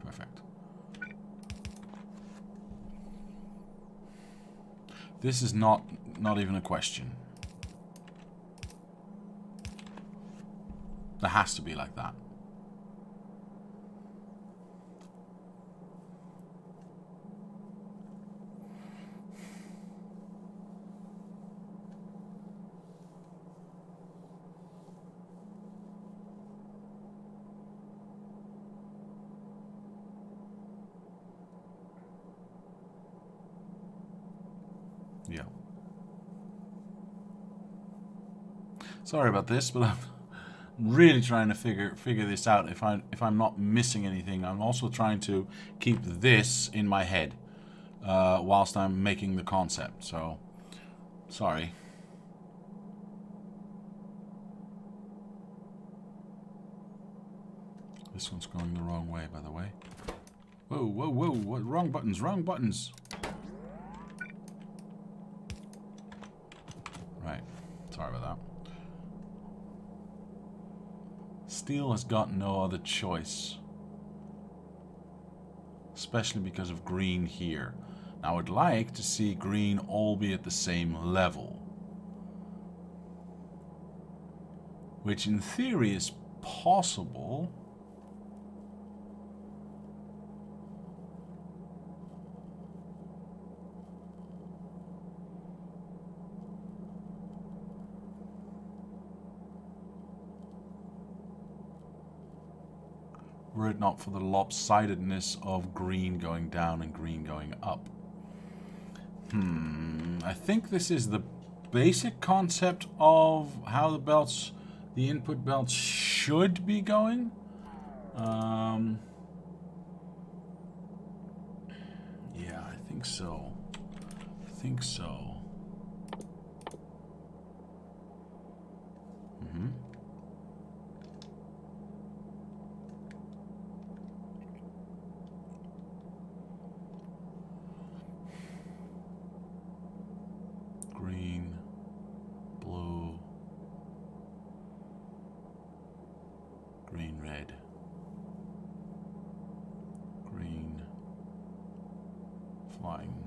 Perfect. This is not even a question. That has to be like that. Yeah. Sorry about this, but I'm really trying to figure this out. If I'm not missing anything, I'm also trying to keep this in my head whilst I'm making the concept. So, sorry. This one's going the wrong way, by the way. Whoa, whoa, whoa! What? Wrong buttons! Wrong buttons! Right. Sorry about that. Steel has got no other choice. Especially because of green here. Now, I would like to see green all be at the same level. Which in theory is possible. Were it not for the lopsidedness of green going down and green going up. I think this is the basic concept of how the input belts should be going. Yeah, I think so. Green, blue, green, red, green, flying.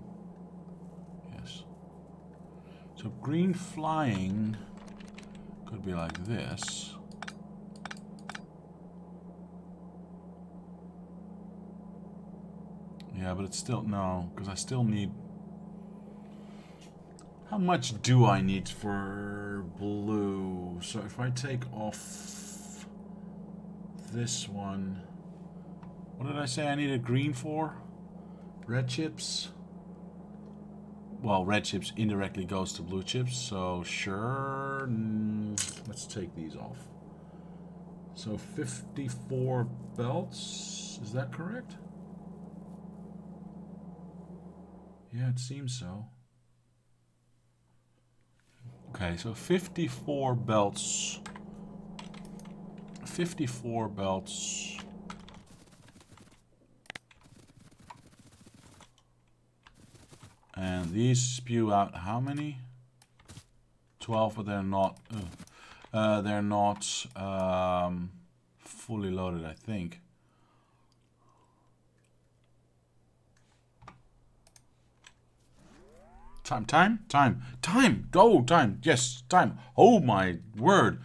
Yes. So green flying could be like this. Yeah, but it's still, no, because I still need... How much do I need for blue? So if I take off this one... What did I say I needed green for? Red chips? Well, red chips indirectly goes to blue chips, so sure. Let's take these off. So 54 belts, is that correct? Yeah, it seems so. Okay, so 54 belts. 54 belts. And these spew out how many? 12, but they're not fully loaded, I think. Time, go, time, yes, time. Oh my word,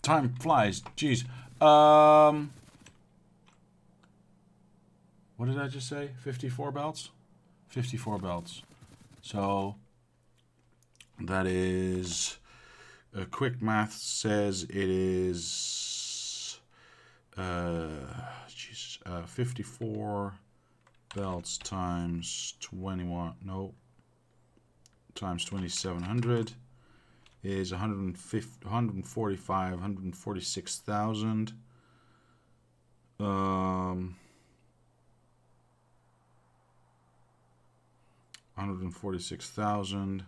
time flies, jeez. What did I just say? 54 belts? 54 belts. So, that is, quick math says it is, 54 belts times 21, no, times 2700 is 150, 145, 146,000. 146,000.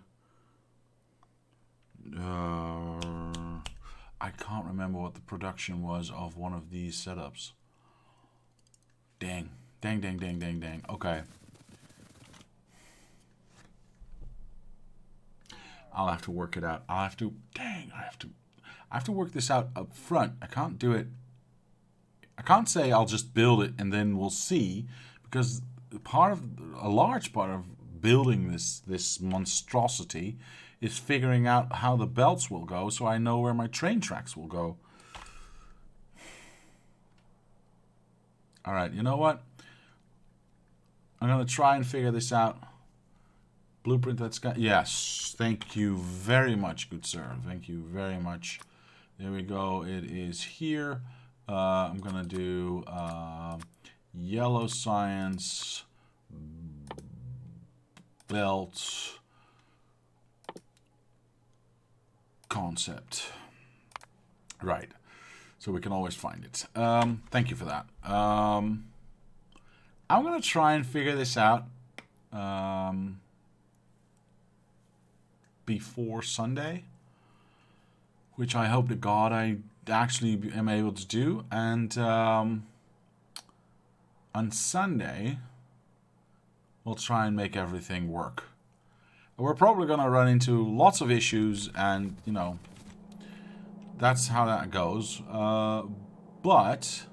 I can't remember what the production was of one of these setups. Dang. Okay. I'll have to work it out. I have to work this out up front. I can't do it. I can't say I'll just build it and then we'll see, because a large part of building this monstrosity is figuring out how the belts will go, so I know where my train tracks will go. All right, you know what? I'm gonna try and figure this out. Blueprint that's got, yes, thank you very much, good sir. Thank you very much. There we go. It is here. I'm gonna do yellow science belt concept. Right. So we can always find it. Thank you for that. I'm gonna try and figure this out before Sunday, which I hope to God I actually am able to do. And on Sunday, we'll try and make everything work. We're probably going to run into lots of issues, and, you know, that's how that goes. But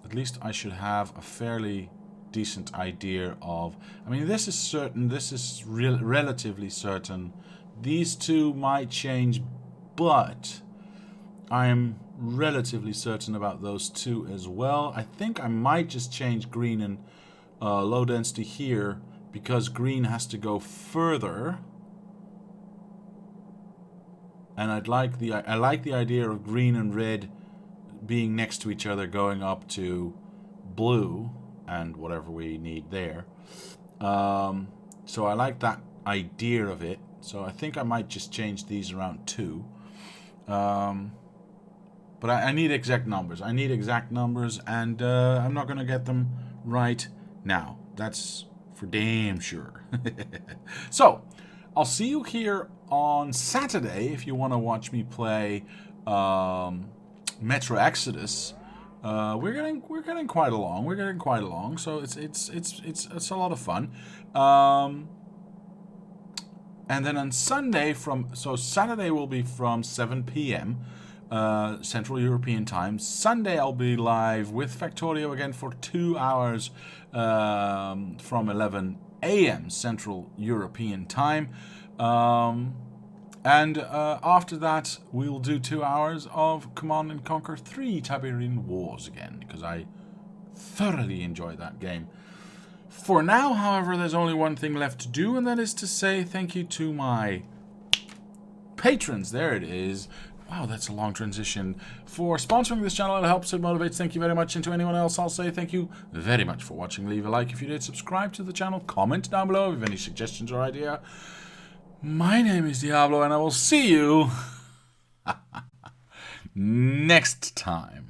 at least I should have a fairly decent idea of... I mean, this is certain. This is relatively certain. These two might change, but I'm relatively certain about those two as well. I think I might just change green and low density here, because green has to go further. And I like the idea of green and red being next to each other, going up to blue and whatever we need there. So I like that idea of it. So I think I might just change these around too. But I need exact numbers. I need exact numbers, and I'm not going to get them right now. That's for damn sure. So I'll see you here on Saturday if you want to watch me play Metro Exodus. We're getting quite along. We're getting quite along. So it's a lot of fun. And then on Sunday Saturday will be from 7 p.m. Central European time. Sunday I'll be live with Factorio again for 2 hours from 11 a.m. Central European time. And after that, we'll do 2 hours of Command & Conquer 3 Tiberian Wars again, because I thoroughly enjoy that game. For now, however, there's only one thing left to do, and that is to say thank you to my patrons. There it is. Wow, that's a long transition. For sponsoring this channel, it helps, it motivates. Thank you very much. And to anyone else, I'll say thank you very much for watching. Leave a like if you did. Subscribe to the channel. Comment down below if you have any suggestions or idea. My name is Diablo, and I will see you next time.